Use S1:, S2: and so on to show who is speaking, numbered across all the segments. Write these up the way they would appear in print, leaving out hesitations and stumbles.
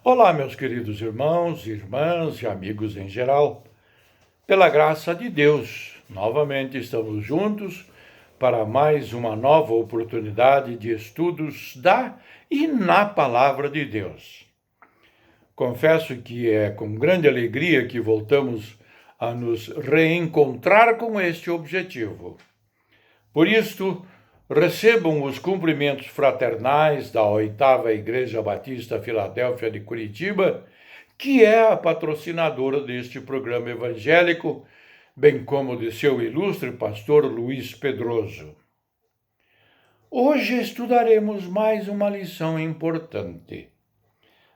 S1: Olá, meus queridos irmãos, irmãs e amigos em geral. Pela graça de Deus, novamente estamos juntos para mais uma nova oportunidade de estudos da e na Palavra de Deus. Confesso que é com grande alegria que voltamos a nos reencontrar com este objetivo. Por isto, recebam os cumprimentos fraternais da 8ª Igreja Batista Filadélfia de Curitiba, que é a patrocinadora deste programa evangélico, bem como de seu ilustre pastor Luiz Pedroso. Hoje estudaremos mais uma lição importante.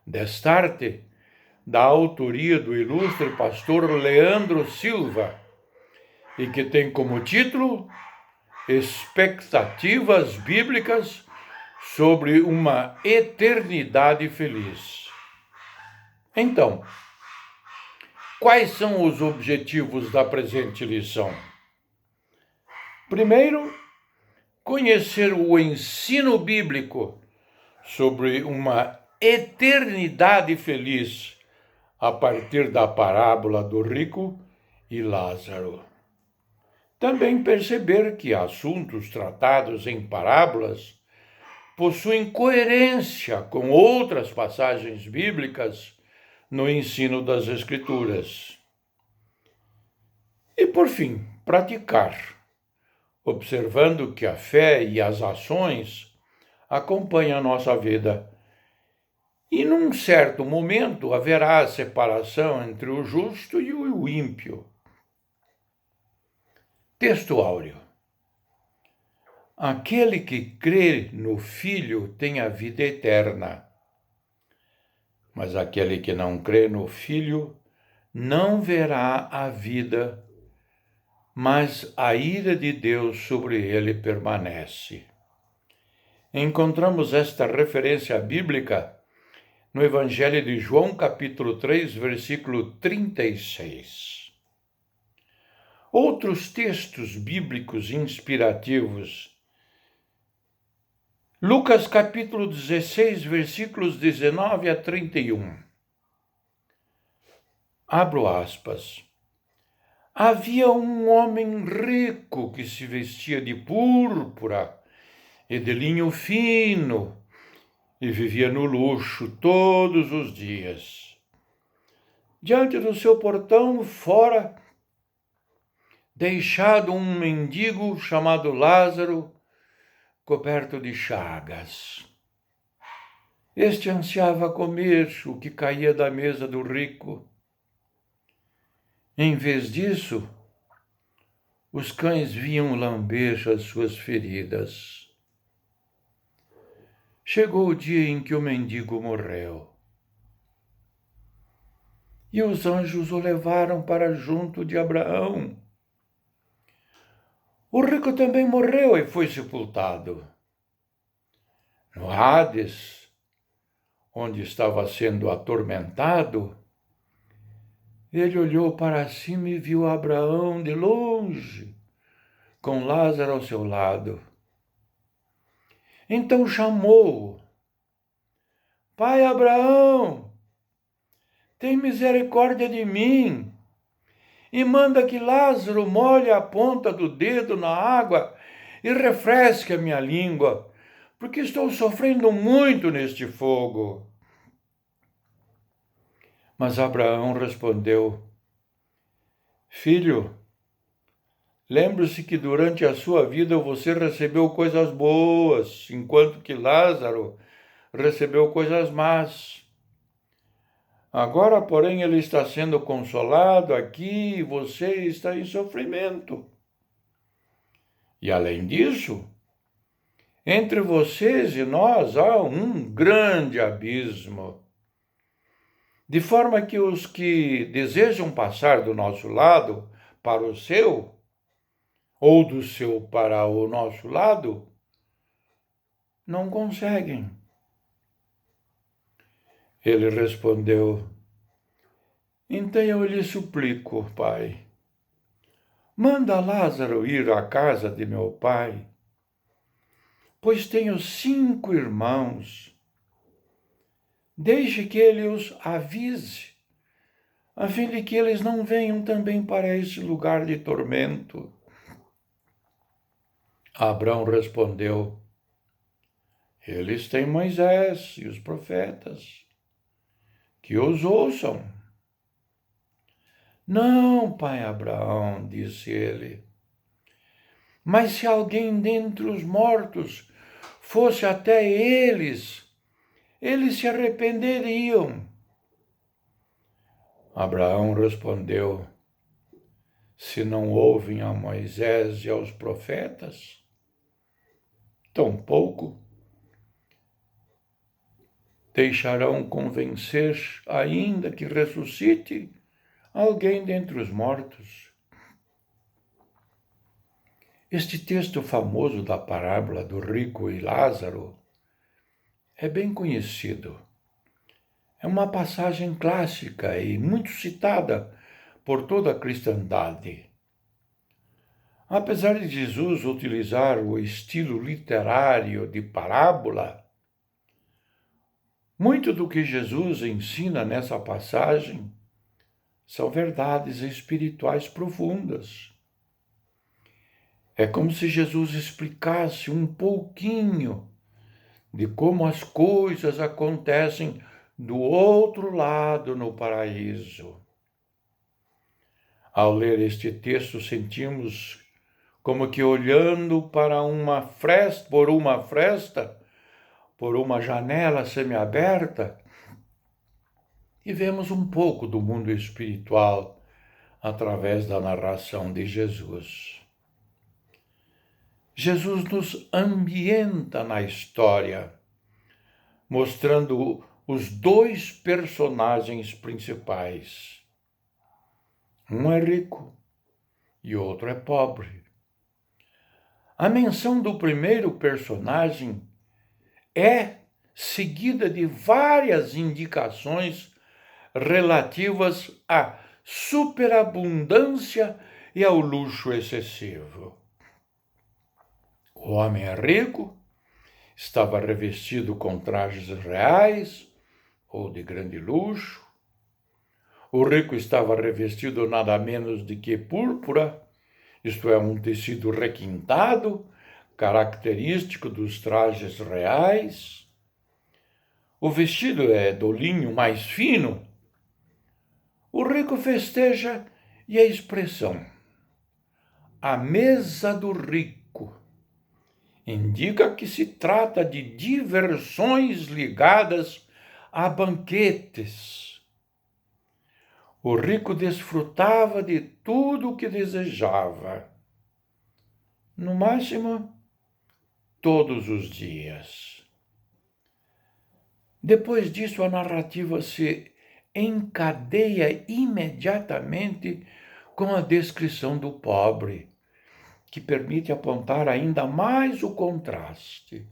S1: Destarte, da autoria do ilustre pastor Leandro Silva, e que tem como título Expectativas Bíblicas sobre uma Eternidade Feliz. Então, quais são os objetivos da presente lição? Primeiro, conhecer o ensino bíblico sobre uma eternidade feliz a partir da parábola do rico e Lázaro. Também perceber que assuntos tratados em parábolas possuem coerência com outras passagens bíblicas no ensino das Escrituras. E, por fim, praticar, observando que a fé e as ações acompanham a nossa vida. E, num certo momento, haverá a separação entre o justo e o ímpio. Texto áureo. Aquele que crê no Filho tem a vida eterna, mas aquele que não crê no Filho não verá a vida, mas a ira de Deus sobre ele permanece. Encontramos esta referência bíblica no Evangelho de João, capítulo 3, versículo 36. Outros textos bíblicos inspirativos. Lucas capítulo 16, versículos 19 a 31. Abro aspas. Havia um homem rico que se vestia de púrpura e de linho fino e vivia no luxo todos os dias. Diante do seu portão, fora, deixado um mendigo chamado Lázaro, coberto de chagas. Este ansiava comer o que caía da mesa do rico. Em vez disso, os cães vinham lamber as suas feridas. Chegou o dia em que o mendigo morreu. E os anjos o levaram para junto de Abraão. O rico também morreu e foi sepultado. No Hades, onde estava sendo atormentado, ele olhou para cima e viu Abraão de longe, com Lázaro ao seu lado. Então chamou: Pai Abraão, tem misericórdia de mim e manda que Lázaro molhe a ponta do dedo na água e refresque a minha língua, porque estou sofrendo muito neste fogo. Mas Abraão respondeu: Filho, lembre-se que durante a sua vida você recebeu coisas boas, enquanto que Lázaro recebeu coisas más. Agora, porém, ele está sendo consolado aqui e você está em sofrimento. E além disso, entre vocês e nós há um grande abismo, de forma que os que desejam passar do nosso lado para o seu, ou do seu para o nosso lado, não conseguem. Ele respondeu: Então eu lhe suplico, pai, manda Lázaro ir à casa de meu pai, pois tenho 5 irmãos. deixe que ele os avise, a fim de que eles não venham também para esse lugar de tormento. Abrão respondeu: eles têm Moisés e os profetas, que os ouçam. Não, pai Abraão, disse ele, mas se alguém dentre os mortos fosse até eles se arrependeriam. Abraão respondeu: se não ouvem a Moisés e aos profetas, tampouco deixarão convencer, ainda que ressuscite alguém dentre os mortos. Este texto famoso da parábola do rico e Lázaro é bem conhecido. É uma passagem clássica e muito citada por toda a cristandade. Apesar de Jesus utilizar o estilo literário de parábola, muito do que Jesus ensina nessa passagem são verdades espirituais profundas. É como se Jesus explicasse um pouquinho de como as coisas acontecem do outro lado no paraíso. Ao ler este texto, sentimos como que olhando para por uma janela semiaberta, e vemos um pouco do mundo espiritual através da narração de Jesus. Jesus nos ambienta na história, mostrando os dois personagens principais. Um é rico e outro é pobre. A menção do primeiro personagem é seguida de várias indicações relativas à superabundância e ao luxo excessivo. O homem é rico, estava revestido com trajes reais ou de grande luxo. O rico estava revestido nada menos de que púrpura, isto é, um tecido requintado, característico dos trajes reais. O vestido é do linho mais fino. O rico festeja e a expressão "a mesa do rico" indica que se trata de diversões ligadas a banquetes. O rico desfrutava de tudo o que desejava, no máximo, todos os dias. Depois disso, a narrativa se encadeia imediatamente com a descrição do pobre, que permite apontar ainda mais o contraste.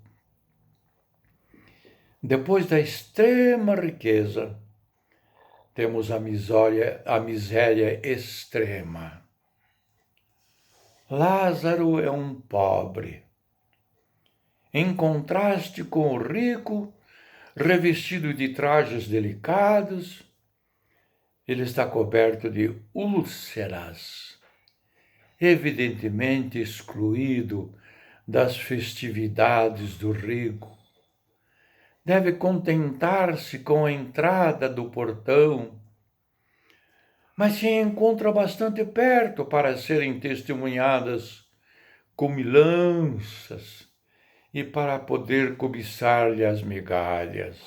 S1: Depois da extrema riqueza, temos a miséria extrema. Lázaro é um pobre, em contraste com o rico, revestido de trajes delicados. Ele está coberto de úlceras, evidentemente excluído das festividades do rico. Deve contentar-se com a entrada do portão, mas se encontra bastante perto para serem testemunhadas comilanças e para poder cobiçar-lhe as migalhas.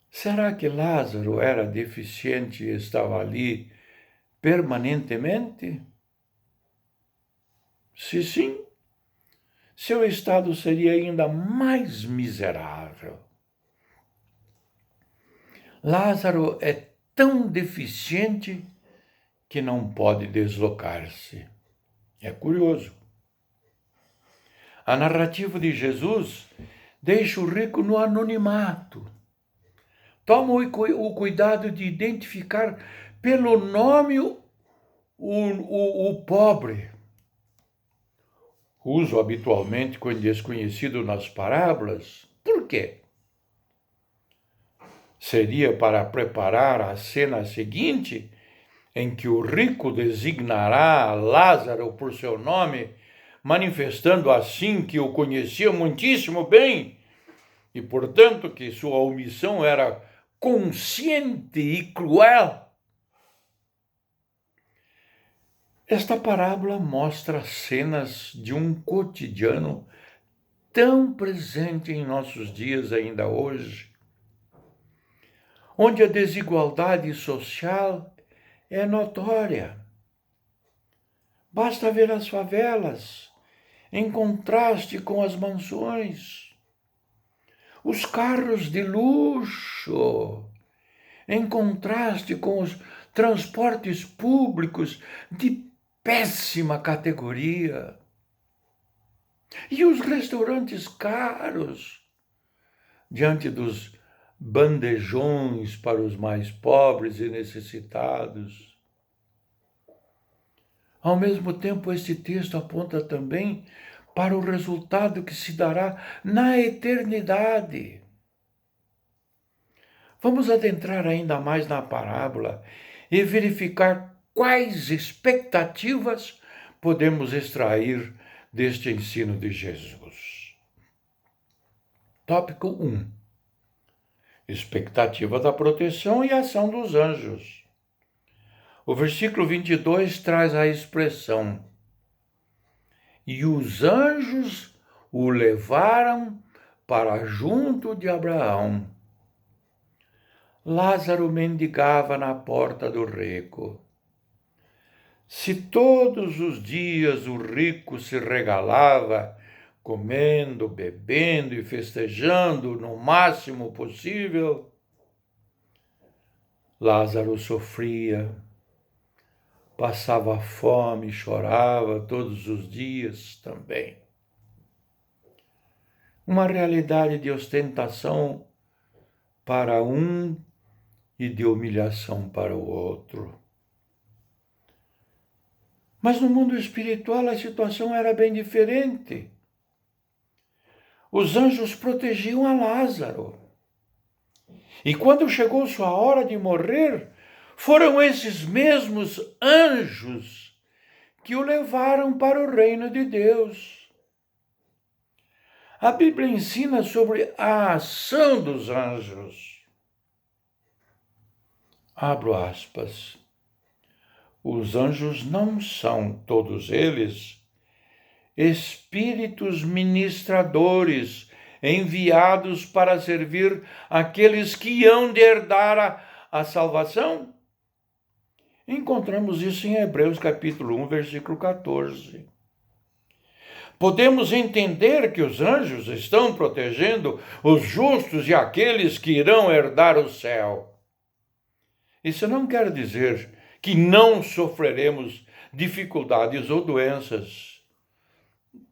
S1: Será que Lázaro era deficiente e estava ali permanentemente? Se sim, seu estado seria ainda mais miserável. Lázaro é tão deficiente que não pode deslocar-se. É curioso. A narrativa de Jesus deixa o rico no anonimato. Toma o cuidado de identificar pelo nome o pobre. Uso habitualmente com desconhecido nas parábolas. Por quê? seria para preparar a cena seguinte, em que o rico designará Lázaro por seu nome, manifestando assim que o conhecia muitíssimo bem e, portanto, que sua omissão era consciente e cruel. Esta parábola mostra cenas de um cotidiano tão presente em nossos dias ainda hoje, onde a desigualdade social é notória. Basta ver as favelas em contraste com as mansões, os carros de luxo em contraste com os transportes públicos de péssima categoria e os restaurantes caros diante dos bandejões para os mais pobres e necessitados. Ao mesmo tempo, este texto aponta também para o resultado que se dará na eternidade. Vamos adentrar ainda mais na parábola e verificar quais expectativas podemos extrair deste ensino de Jesus. Tópico 1. Expectativa da proteção e ação dos anjos. O versículo 22 traz a expressão: e os anjos o levaram para junto de Abraão. Lázaro mendigava na porta do rico. Se todos os dias o rico se regalava, comendo, bebendo e festejando no máximo possível, Lázaro sofria, passava fome, chorava todos os dias também. Uma realidade de ostentação para um e de humilhação para o outro. Mas no mundo espiritual a situação era bem diferente. Os anjos protegiam a Lázaro. E quando chegou sua hora de morrer, foram esses mesmos anjos que o levaram para o reino de Deus. A Bíblia ensina sobre a ação dos anjos. Abro aspas. Os anjos não são, todos eles, espíritos ministradores enviados para servir aqueles que hão de herdar a salvação? Encontramos isso em Hebreus capítulo 1, versículo 14. Podemos entender que os anjos estão protegendo os justos e aqueles que irão herdar o céu. Isso não quer dizer que não sofreremos dificuldades ou doenças.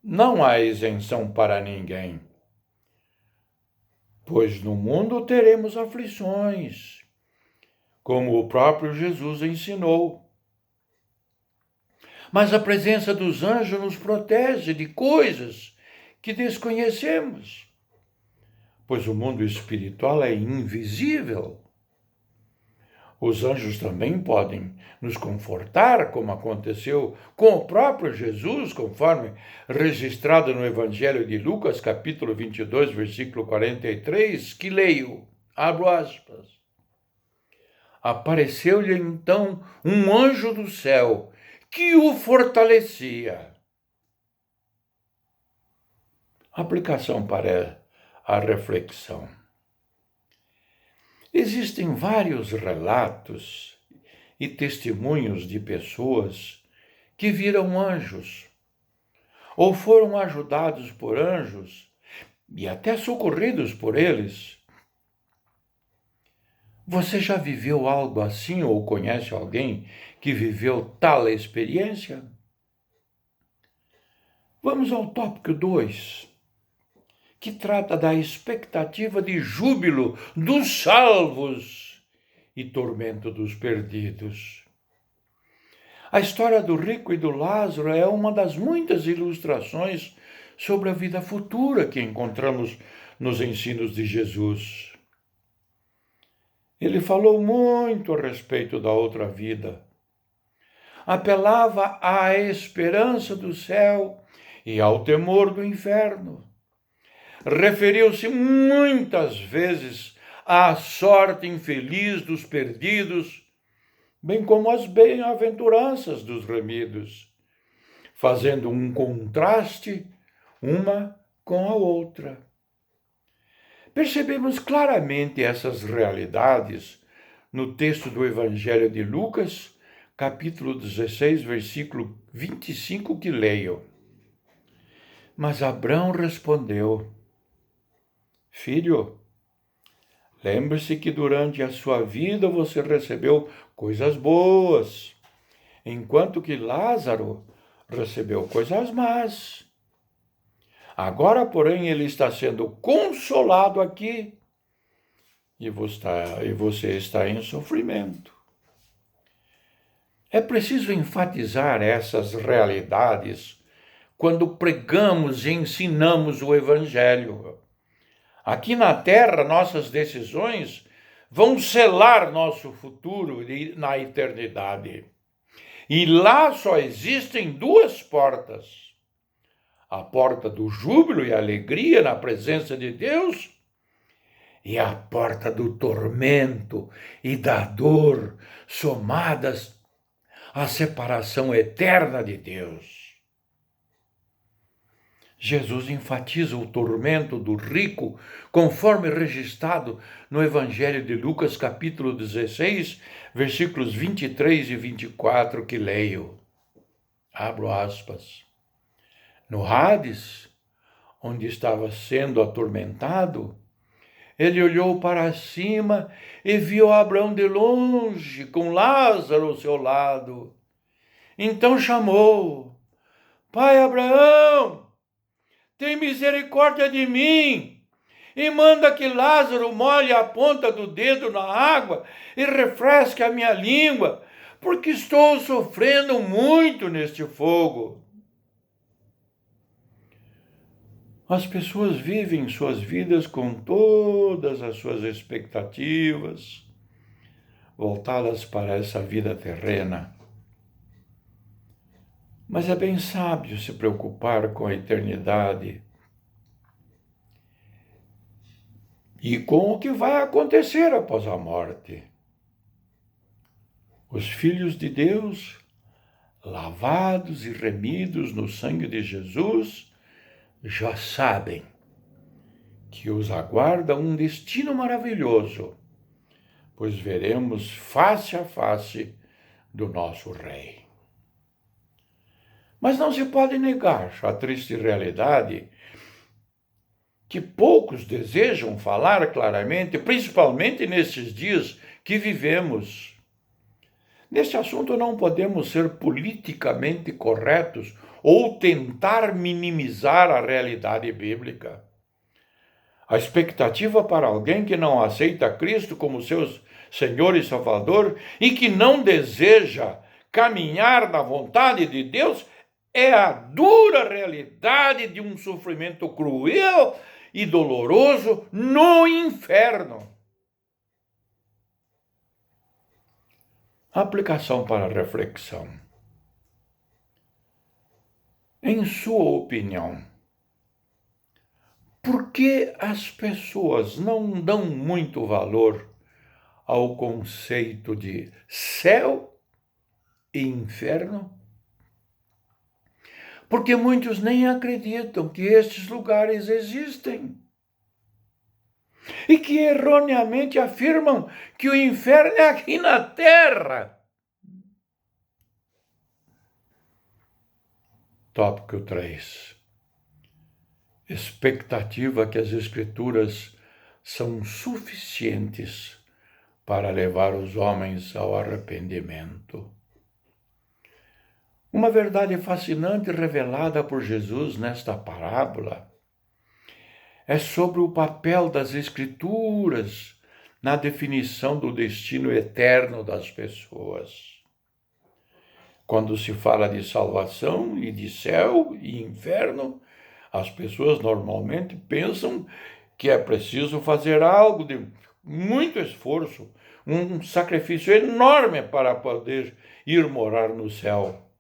S1: Não há isenção para ninguém. Pois no mundo teremos aflições, como o próprio Jesus ensinou. Mas a presença dos anjos nos protege de coisas que desconhecemos, pois o mundo espiritual é invisível. Os anjos também podem nos confortar, como aconteceu com o próprio Jesus, conforme registrado no Evangelho de Lucas, capítulo 22, versículo 43, que leio, abro aspas. Apareceu-lhe então um anjo do céu, que o fortalecia. Aplicação para a reflexão. Existem vários relatos e testemunhos de pessoas que viram anjos, ou foram ajudados por anjos e até socorridos por eles. Você já viveu algo assim ou conhece alguém que viveu tal experiência? Vamos ao tópico 2. Que trata da expectativa de júbilo dos salvos e tormento dos perdidos. A história do rico e do Lázaro é uma das muitas ilustrações sobre a vida futura que encontramos nos ensinos de Jesus. Ele falou muito a respeito da outra vida. Apelava à esperança do céu e ao temor do inferno. Referiu-se muitas vezes à sorte infeliz dos perdidos, bem como às bem-aventuranças dos remidos, fazendo um contraste uma com a outra. Percebemos claramente essas realidades no texto do Evangelho de Lucas, capítulo 16, versículo 25, que leio. Mas Abrão respondeu: Filho, lembre-se que durante a sua vida você recebeu coisas boas, enquanto que Lázaro recebeu coisas más. Agora, porém, ele está sendo consolado aqui e você está em sofrimento. É preciso enfatizar essas realidades quando pregamos e ensinamos o Evangelho. Aqui na Terra, nossas decisões vão selar nosso futuro na eternidade. E lá só existem duas portas: a porta do júbilo e alegria na presença de Deus e a porta do tormento e da dor, somadas à separação eterna de Deus. Jesus enfatiza o tormento do rico, conforme registrado no Evangelho de Lucas, capítulo 16, versículos 23 e 24, que leio. Abro aspas. No Hades, onde estava sendo atormentado, ele olhou para cima e viu Abraão de longe, com Lázaro ao seu lado. Então chamou: Pai Abraão, tem misericórdia de mim e manda que Lázaro molhe a ponta do dedo na água e refresque a minha língua, porque estou sofrendo muito neste fogo. As pessoas vivem suas vidas com todas as suas expectativas voltadas para essa vida terrena. Mas é bem sábio se preocupar com a eternidade e com o que vai acontecer após a morte. Os filhos de Deus, lavados e remidos no sangue de Jesus, já sabem que os aguarda um destino maravilhoso, pois veremos face a face do nosso Rei. Mas não se pode negar a triste realidade que poucos desejam falar claramente, principalmente nesses dias que vivemos. Neste assunto não podemos ser politicamente corretos ou tentar minimizar a realidade bíblica. A expectativa para alguém que não aceita Cristo como seu Senhor e Salvador e que não deseja caminhar na vontade de Deus é a dura realidade de um sofrimento cruel e doloroso no inferno. Aplicação para reflexão. Em sua opinião, por que as pessoas não dão muito valor ao conceito de céu e inferno? Porque muitos nem acreditam que estes lugares existem e que erroneamente afirmam que o inferno é aqui na Terra. Tópico 3. Expectativa que as Escrituras são suficientes para levar os homens ao arrependimento. Uma verdade fascinante revelada por Jesus nesta parábola é sobre o papel das Escrituras na definição do destino eterno das pessoas. Quando se fala de salvação e de céu e inferno, as pessoas normalmente pensam que é preciso fazer algo muito esforço, um sacrifício enorme para poder ir morar no céu.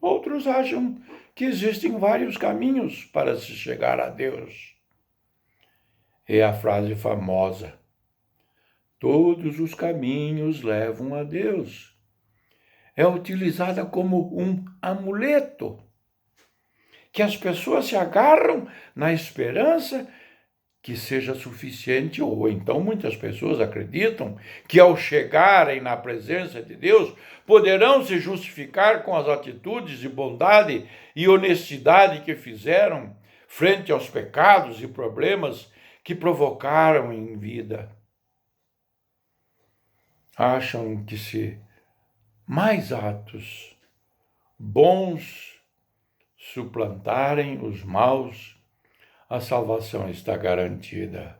S1: Outros acham que existem vários caminhos para se chegar a Deus. É a frase famosa: todos os caminhos levam a Deus. É utilizada como um amuleto, que as pessoas se agarram na esperança que seja suficiente, ou então muitas pessoas acreditam que ao chegarem na presença de Deus, poderão se justificar com as atitudes de bondade e honestidade que fizeram frente aos pecados e problemas que provocaram em vida. Acham que se mais atos bons suplantarem os maus, a salvação está garantida.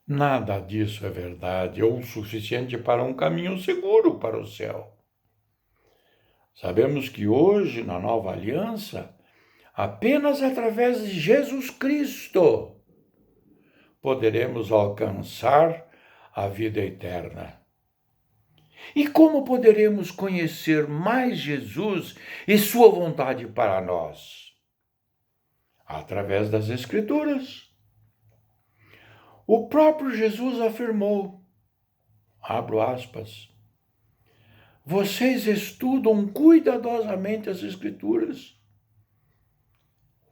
S1: Nada disso é verdade ou suficiente para um caminho seguro para o céu. Sabemos que hoje, na nova aliança, apenas através de Jesus Cristo poderemos alcançar a vida eterna. E como poderemos conhecer mais Jesus e sua vontade para nós? Através das Escrituras. O próprio Jesus afirmou, abro aspas, vocês estudam cuidadosamente as Escrituras,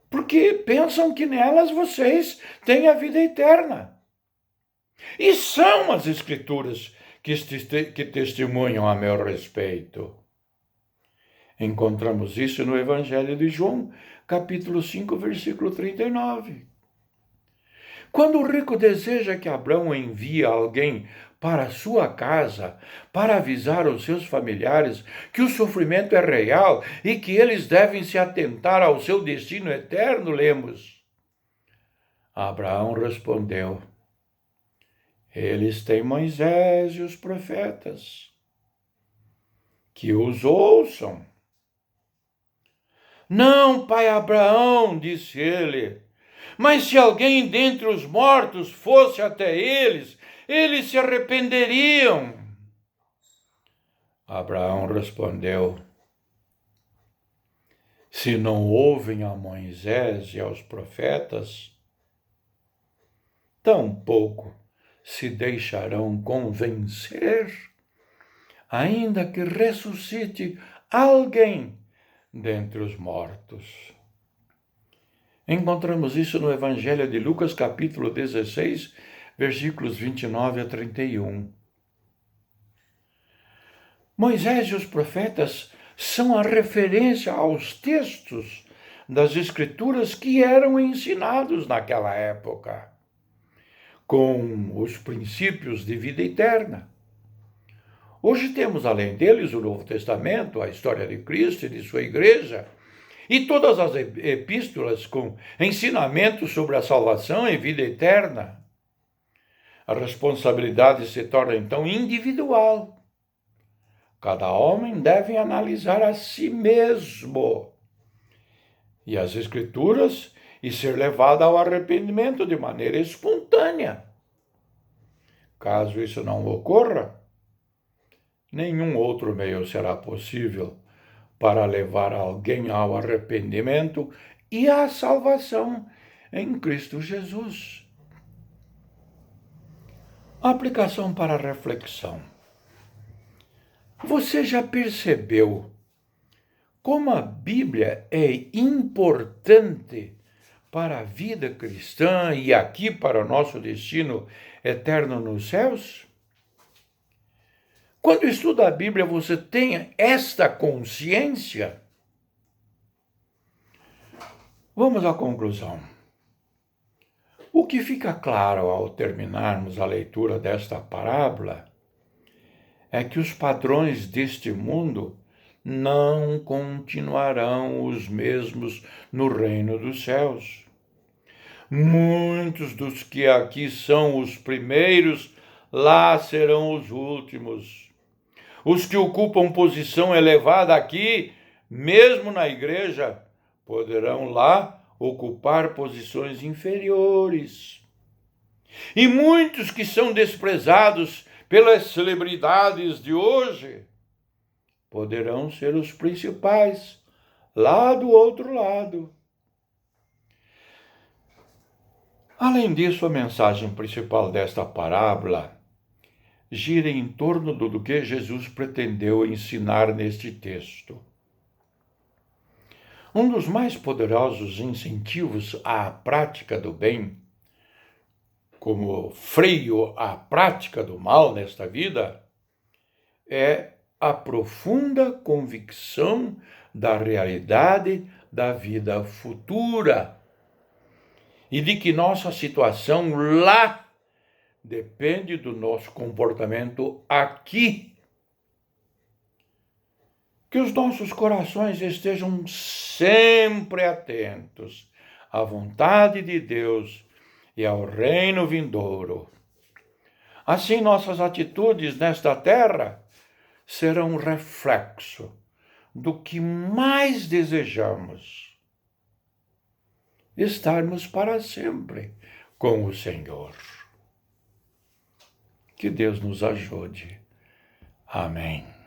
S1: porque pensam que nelas vocês têm a vida eterna. E são as Escrituras que testemunham a meu respeito. Encontramos isso no Evangelho de João, capítulo 5, versículo 39. Quando o rico deseja que Abraão envie alguém para a sua casa para avisar os seus familiares que o sofrimento é real e que eles devem se atentar ao seu destino eterno, lemos. Abraão respondeu, eles têm Moisés e os profetas, que os ouçam. Não, pai Abraão, disse ele, mas se alguém dentre os mortos fosse até eles, eles se arrependeriam. Abraão respondeu, se não ouvem a Moisés e aos profetas, tampouco se deixarão convencer, ainda que ressuscite alguém dentre os mortos. Encontramos isso no Evangelho de Lucas, capítulo 16, versículos 29 a 31. Moisés e os profetas são a referência aos textos das Escrituras que eram ensinados naquela época, com os princípios de vida eterna. Hoje temos, além deles, o Novo Testamento, a história de Cristo e de sua igreja, e todas as epístolas com ensinamentos sobre a salvação e vida eterna. A responsabilidade se torna, então, individual. Cada homem deve analisar a si mesmo e as Escrituras e ser levado ao arrependimento de maneira espontânea. Caso isso não ocorra, nenhum outro meio será possível para levar alguém ao arrependimento e à salvação em Cristo Jesus. Aplicação para reflexão. Você já percebeu como a Bíblia é importante para a vida cristã e aqui para o nosso destino eterno nos céus? Quando estuda a Bíblia, você tem esta consciência? Vamos à conclusão. O que fica claro ao terminarmos a leitura desta parábola é que os padrões deste mundo não continuarão os mesmos no reino dos céus. Muitos dos que aqui são os primeiros, lá serão os últimos. Os que ocupam posição elevada aqui, mesmo na igreja, poderão lá ocupar posições inferiores. E muitos que são desprezados pelas celebridades de hoje poderão ser os principais lá do outro lado. Além disso, a mensagem principal desta parábola gira em torno do que Jesus pretendeu ensinar neste texto. Um dos mais poderosos incentivos à prática do bem, como freio à prática do mal nesta vida, é a profunda convicção da realidade da vida futura e de que nossa situação lá depende do nosso comportamento aqui. Que os nossos corações estejam sempre atentos à vontade de Deus e ao reino vindouro. Assim, nossas atitudes nesta terra serão um reflexo do que mais desejamos: estarmos para sempre com o Senhor. Que Deus nos ajude. Amém.